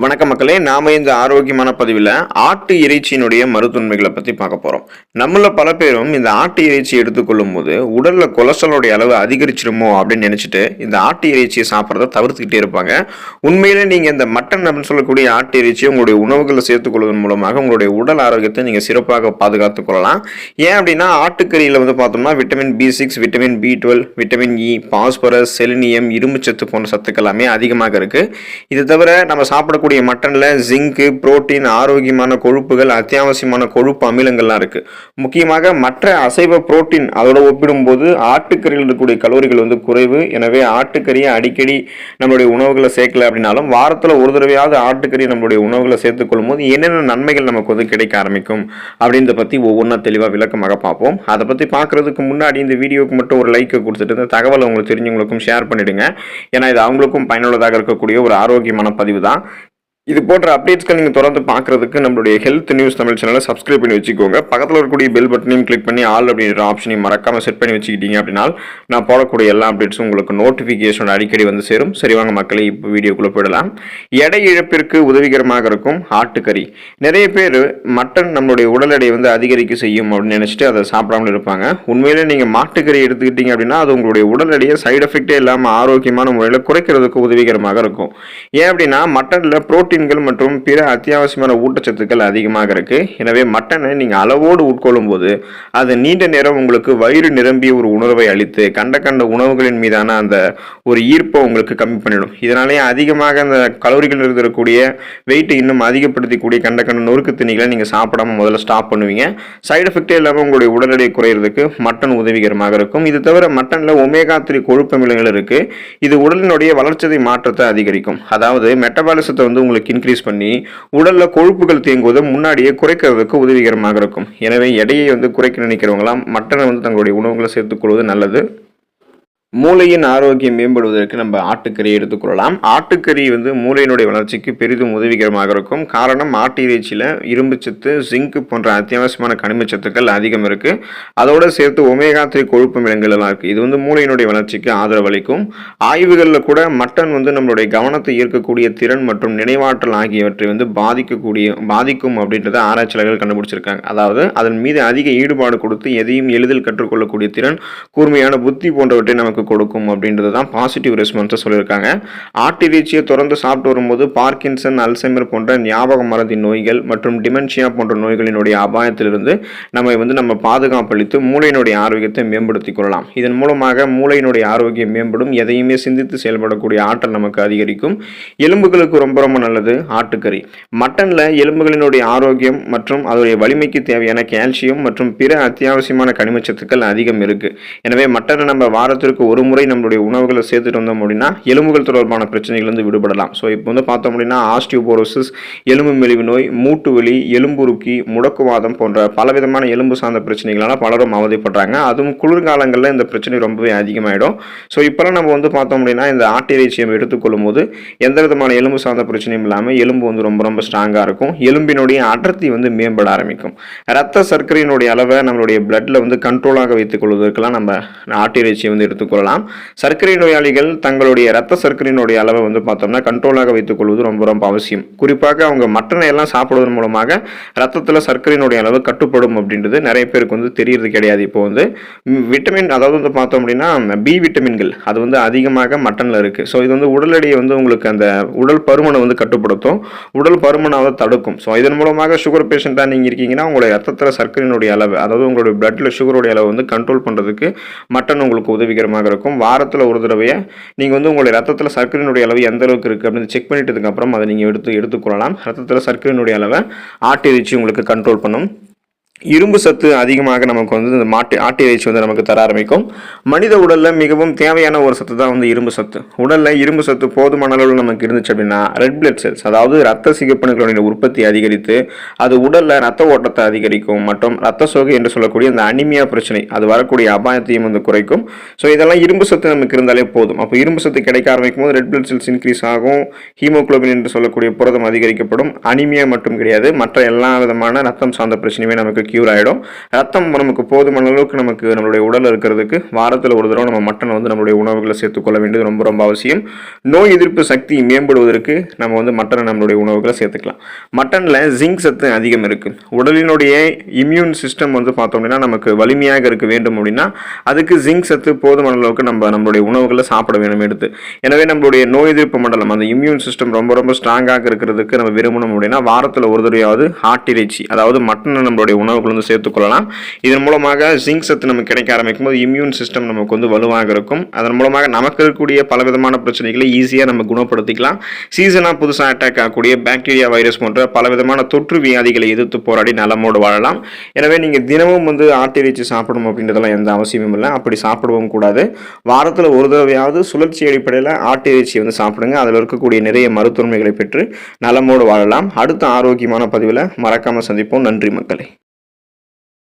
வணக்கம் மக்களே, நாம இந்த ஆரோக்கியமான பதிவில் ஆட்டு இறைச்சியினுடைய மருத்துவன்மைகளை பற்றி பார்க்க போகிறோம். நம்மள பல பேரும் இந்த ஆட்டு இறைச்சி எடுத்துக்கொள்ளும் போது உடலில் கொலஸ்ட்ராலோடைய அளவு அதிகரிச்சிருமோ அப்படின்னு நினச்சிட்டு இந்த ஆட்டு இறைச்சியை சாப்பிட்றத தவிர்த்துக்கிட்டே இருப்பாங்க. உண்மையிலே நீங்கள் இந்த மட்டன் அப்படின்னு சொல்லக்கூடிய ஆட்டு இறைச்சியை உங்களுடைய உணவுகளை சேர்த்துக்கொள்வதன் மூலமாக உங்களுடைய உடல் ஆரோக்கியத்தை நீங்கள் சிறப்பாக பாதுகாத்துக் கொள்ளலாம். ஏன் அப்படின்னா ஆட்டுக்கறியில் பார்த்தோம்னா vitamin B6, vitamin B12, vitamin E, phosphorus, selenium, இரும்புச்சத்து போன்ற சத்துக்கள் எல்லாமே அதிகமாக இருக்குது. இது தவிர நம்ம சாப்பிடக்கூடிய மட்டன்ல ஜிங்க், புரோட்டீன், ஆரோக்கியமான கொழுப்புகள், அத்தியாவசியமான கொழுப்பு அமிலங்கள்லாம் இருக்கு. முக்கியமாக மற்ற அசைவ புரோட்டீன் அதோட ஒப்பிடும்போது ஆட்டுக்கறியில் இருக்கக்கூடிய கலோரிகள் குறைவு. எனவே ஆட்டுக்கறியை அடிக்கடி நம்மளுடைய உணவுகளை சேர்க்கல அப்படின்னாலும் வாரத்தில் ஒரு தடவையாவது ஆட்டுக்கறி நம்மளுடைய உணவுகளை சேர்த்துக் கொள்ளும் போது என்னென்ன நன்மைகள் நமக்கு கிடைக்க ஆரம்பிக்கும் அப்படின்றத பத்தி ஒவ்வொன்றா தெளிவாக விளக்கமாக பார்ப்போம். அதை பத்தி பார்க்கறதுக்கு முன்னாடி இந்த வீடியோக்கு மட்டும் ஒரு லைக் கொடுத்துட்டு இந்த தகவலை உங்களுக்கு தெரிஞ்சவங்களுக்கும் ஷேர் பண்ணிடுங்க. ஏன்னா இது அவங்களுக்கும் பயனுள்ளதாக இருக்கக்கூடிய ஒரு ஆரோக்கியமான பதிவு தான். இது போன்ற அப்டேட்ஸ்கள் நீங்கள் தொடர்ந்து பார்க்குறதுக்கு நம்மளுடைய ஹெல்த் நியூஸ் தமிழ் சேனலை சப்ஸ்கிரைப் பண்ணி வச்சுக்கோங்க. பக்கத்தில் இருக்கக்கூடிய பெல் பட்டனையும் கிளிக் பண்ணி ஆல் அப்படின்ற ஆப்ஷனையும் மறக்காமல் செட் பண்ணி வச்சுக்கிட்டீங்க அப்படின்னா நான் போடக்கூடிய எல்லா அப்டேட்ஸும் உங்களுக்கு நோட்டிஃபிகேஷன் அடிக்கடி சேரும். சரி வாங்க மக்களே, இப்போ வீடியோக்குள்ளே போயிடலாம். எடை இழப்பிற்கு உதவிகரமாக இருக்கும் ஆட்டுக்கறி. நிறைய பேர் மட்டன் நம்மளுடைய உடல் எடையை அதிகரிக்க செய்யும் அப்படின்னு நினச்சிட்டு அதை சாப்பிடாமல் இருப்பாங்க. உண்மையிலே நீங்கள் மாட்டுக்கறி எடுத்துக்கிட்டீங்க அப்படின்னா அது உங்களுடைய உடல் எடையை சைடு எஃபெக்டே இல்லாமல் ஆரோக்கியமான முறையில் குறைக்கிறதுக்கு உதவிகரமாக இருக்கும். ஏன் அப்படின்னா மட்டனில் புரோட்டீன் மற்றும் பிற அத்தியாவசியமான ஊட்டச்சத்துக்கள் அதிகமாக இருக்கு. எனவே மட்டனை நீங்க அளவோடு உட்கொள்ளும் போது அது நீண்ட நேரம் உங்களுக்கு வயிறு நிரம்பிய ஒரு உணர்வை அளித்து கண்ட உணவுகளின் மீதான அந்த ஒரு ஈர்ப்பை உங்களுக்கு கம்மி பண்ணிடும். இதனாலேயே அதிகமாக அந்த கலோரிகள் இருக்கக்கூடிய வெயிட்டை இன்னும் அதிகப்படுத்தக்கூடிய கண்ட நொறுக்கு தண்ணிகளை நீங்க சாப்பிடாம முதல்ல ஸ்டாப் பண்ணுவீங்க. சைடு எஃபெக்டே இல்லாமல் உங்களுடைய உடல் எடை குறையிறதுக்கு மட்டன் உதவிகரமாக இருக்கும். இது தவிர மட்டன்ல ஒமேகா 3 கொழுப்பு அமிலங்கள் இருக்கு. இது உடலினுடைய வளர்ச்சிதை மாற்றத்தை அதிகரிக்கும். அதாவது மெட்டபாலிசத்தை உங்களுக்கு இன்க்ரீஸ் பண்ணி உடல்ல கொழுப்புகள் தேங்குவதை முன்னாடியே குறைக்கிறதுக்கு உதவிகரமாக இருக்கும். எனவே எடையை குறைக்க நினைக்கிறவங்களாம் மட்டனை தங்களுடைய உணவுகளை சேர்த்துக் கொள்வது நல்லது. மூளையின் ஆரோக்கியம் மேம்படுவதற்கு நம்ம ஆட்டுக்கறியை எடுத்துக்கொள்ளலாம். ஆட்டுக்கறி மூளையினுடைய வளர்ச்சிக்கு பெரிதும் உதவிகரமாக இருக்கும். காரணம் ஆட்டு இறைச்சியில் இரும்புச்சத்து, ஜிங்க் போன்ற அத்தியாவசியமான கனிமச்சத்துக்கள் அதிகம் இருக்கு. அதோடு சேர்த்து ஒமேகா 3 கொழுப்பு அமிலங்கள் எல்லாம் இருக்கு. இது மூளையினுடைய வளர்ச்சிக்கு ஆதரவு அளிக்கும். ஆய்வுகளில் கூட மட்டன் நம்மளுடைய கவனத்தை ஈர்க்கக்கூடிய திறன் மற்றும் நினைவாற்றல் ஆகியவற்றை பாதிக்கும் அப்படின்றத ஆராய்ச்சியாளர்கள் கண்டுபிடிச்சிருக்காங்க. அதாவது அதன் மீது அதிக ஈடுபாடு கொடுத்து எதையும் எளிதில் கற்றுக்கொள்ளக்கூடிய திறன், கூர்மையான புத்தி போன்றவற்றை நமக்கு கொடுக்கும் அப்படின்றது தான் பாசிட்டிவ் ரெஸ்பான்ஸை சொல்லியிருக்காங்க. ஆட்டு இறைச்சியை தொடர்ந்து சாப்பிட்டு வரும்போது பார்க்கின்சன், அல்சைமர் போன்ற ஞாபக மறதி நோய்கள் மற்றும் டிமென்ஷியா போன்ற நோய்களினுடைய அபாயத்திலிருந்து நம்ம பாதுகாப்பளித்து மூளையினுடைய ஆரோக்கியத்தை மேம்படுத்திக் கொள்ளலாம். இதன் மூலமாக மூளையினுடைய ஆரோக்கியம் மேம்படும். எதையுமே சிந்தித்து செயல்படக்கூடிய ஆற்றல் நமக்கு அதிகரிக்கும். எலும்புகளுக்கு ரொம்ப ரொம்ப நல்லது ஆட்டுக்கறி. மட்டன்ல எலும்புகளினுடைய ஆரோக்கியம் மற்றும் அதோடைய வலிமைக்கு தேவையான கால்சியம் மற்றும் பிற அத்தியாவசியமான கனிமச்சத்துக்கள் அதிகம் இருக்கு. எனவே மட்டனை நம்ம வாரத்திற்கு ஒரு முறை நம்மளுடைய உணவுகளை சேர்த்துட்டு வந்தோம் அப்படின்னா எலும்புகள் தொடர்பான பிரச்சனைகள் விடுபடலாம். ஸோ இப்போ பார்த்தோம் அப்படின்னா ஆஸ்டியோபோரோசிஸ், எலும்பு மெலிவு நோய், மூட்டு வலி, எலும்புருக்கி, முடக்குவாதம் போன்ற பலவிதமான எலும்பு சார்ந்த பிரச்சனைகளால் பலரும் அவதிப்படுறாங்க. அதுவும் குளிர்காலங்களில் இந்த பிரச்சனை ரொம்பவே அதிகமாகிடும். ஸோ இப்போலாம் நம்ம பார்த்தோம் அப்படின்னா இந்த ஆட்டு இறைச்சியை எடுத்துக்கொள்ளும் போது எந்த விதமான எலும்பு சார்ந்த பிரச்சனையும் இல்லாமல் எலும்பு ரொம்ப ரொம்ப ஸ்ட்ராங்காக இருக்கும். எலும்பினுடைய அடர்த்தி மேம்பட ஆரம்பிக்கும். ரத்த சர்க்கரையினுடைய அளவை நம்மளுடைய பிளட்ல கண்ட்ரோலாக வைத்துக் கொள்வதற்கெல்லாம் நம்ம ஆட்டு இறைச்சியை எடுத்துக்கொள்ளலாம். சர்க்கரை நோயாளிகள் தங்களுடைய ரத்த சர்க்கரையினுடைய அளவை பார்த்தோம்னா கண்ட்ரோலாக வைத்துக் கொள்வது ரொம்ப ரொம்ப அவசியம். குறிப்பாக அவங்க மட்டனை எல்லாம் சாப்பிடுவதன் மூலமாக ரத்தத்தில் சர்க்கரையினுடைய அளவு கட்டுப்படும் அப்படின்றது நிறைய பேருக்கு தெரியறது கிடையாது. இப்போ விட்டமின், அதாவது பார்த்தோம் அப்படின்னா பி விட்டமின்கள் அது அதிகமாக மட்டன்ல இருக்கு. ஸோ இது உடல் எடையை உங்களுக்கு அந்த உடல் பருமனை கட்டுப்படுத்தும், உடல் பருமனாவை தடுக்கும். ஸோ இதன் மூலமாக சுகர் பேஷண்டாக நீங்கள் இருக்கீங்கன்னா உங்களுடைய ரத்தத்தில் சர்க்கரையினுடைய அளவு, அதாவது உங்களுடைய பிளட்ல சுகருடைய அளவு கண்ட்ரோல் பண்ணுறதுக்கு மட்டன் உங்களுக்கு உதவிகரமாக இருக்கும். வாரத்தில் ஒரு தடவையை நீங்கள் உங்களுடைய ரத்தத்தில் சர்க்கரையினுடைய அளவு எந்த அளவுக்கு இருக்குது அப்படின்னு செக் பண்ணிட்டதுக்கு அப்புறம் அதை நீங்கள் எடுத்துக்கொள்ளலாம். ரத்தத்தில் சர்க்கரையினுடைய அளவை ஆட்டு இறைச்சி உங்களுக்கு கண்ட்ரோல் பண்ணும். இரும்பு சத்து அதிகமாக நமக்கு இந்த ஆட்டு இறைச்சி நமக்கு தர ஆரம்பிக்கும். மனித உடலில் மிகவும் தேவையான ஒரு சத்து தான் இரும்பு சத்து. உடலில் இரும்பு சத்து போதுமான அளவில் நமக்கு இருந்துச்சு அப்படின்னா ரெட் பிளட் செல்ஸ், அதாவது ரத்த சிகப்பணுக்களுடைய உற்பத்தி அதிகரித்து அது உடலில் ரத்த ஓட்டத்தை அதிகரிக்கும் மற்றும் ரத்த சோகை என்று சொல்லக்கூடிய அந்த அனிமியா பிரச்சனை அது வரக்கூடிய அபாயத்தையும் குறைக்கும். ஸோ இதெல்லாம் இரும்பு சத்து நமக்கு இருந்தாலே போதும். அப்போ இரும்பு சத்து கிடைக்க ஆரம்பிக்கும் போது ரெட் பிளட் செல்ஸ் இன்க்ரீஸ் ஆகும். ஹீமோகுளோபின் என்று சொல்லக்கூடிய புரதம் அதிகரிக்கப்படும். அனிமியா மட்டும் கிடையாது, மற்ற எல்லா விதமான ரத்தம் சார்ந்த பிரச்சனையுமே நமக்கு க்யூர் ஆகிடும். ரத்தம் நமக்கு போதுமான அளவுக்கு நமக்கு நம்மளுடைய உடலில் இருக்கிறதுக்கு வாரத்தில் ஒரு தடவை நம்ம மட்டன் வந்து நம்மளுடைய உணவுகளை சேர்த்துக்கொள்ள வேண்டியது ரொம்ப ரொம்ப அவசியம். நோய் எதிர்ப்பு சக்தி மேம்படுவதற்கு நம்ம வந்து மட்டனை நம்மளுடைய உணவுகளை சேர்த்துக்கலாம். மட்டனில் ஜிங்க் சத்து அதிகம் இருக்குது. உடலினுடைய இம்யூன் சிஸ்டம் வந்து பார்த்தோம் அப்படின்னா நமக்கு வலிமையாக இருக்க வேண்டும் அப்படின்னா அதுக்கு ஜிங்க் சத்து போதுமான அளவுக்கு நம்மளுடைய உணவுகளை சாப்பிட வேணும் எடுத்து. எனவே நம்மளுடைய நோய் எதிர்ப்பு மண்டலம் அந்த இம்யூன் சிஸ்டம் ரொம்ப ரொம்ப ஸ்ட்ராங்காக இருக்கிறதுக்கு நம்ம விரும்பணும் அப்படின்னா வாரத்தில் ஒரு தடவையாவது ஆட்டிறைச்சி அதாவது மட்டனை நம்மளுடைய உணவுகள் வந்து சேர்த்துக்கொள்ளலாம். இதன் மூலமாக ஜிங்க் சத்து நமக்கு கிடைக்க ஆரம்பிக்கும் போது இம்யூன் சிஸ்டம் நமக்கு வந்து வலுவாக இருக்கும். அதன் மூலமாக நமக்கு இருக்கக்கூடிய பல விதமான பிரச்சனைகளை ஈஸியாக நம்ம குணப்படுத்திக்கலாம். சீசனாக புதுசாக அட்டாக் ஆகக்கூடிய பாக்டீரியா வைரஸ் போன்ற பல விதமான தொற்று வியாதிகளை எதிர்த்து போராடி நலமோடு வாழலாம். எனவே நீங்கள் தினமும் வந்து ஆட்டிறைச்சி சாப்பிடணும் அப்படின்றதெல்லாம் எந்த அவசியமும் இல்லை. அப்படி சாப்பிடவும் கூடாது. வாரத்தில் ஒரு தடவையாவது சுழற்சி அடிப்படையில் ஆட்டிறைச்சி வந்து சாப்பிடுங்க. அதில் இருக்கக்கூடிய நிறைய மருத்துவமைகளை பெற்று நலமோடு வாழலாம். அடுத்த ஆரோக்கியமான பதிவில் மறக்காமல் சந்திப்போம். நன்றி மக்களே.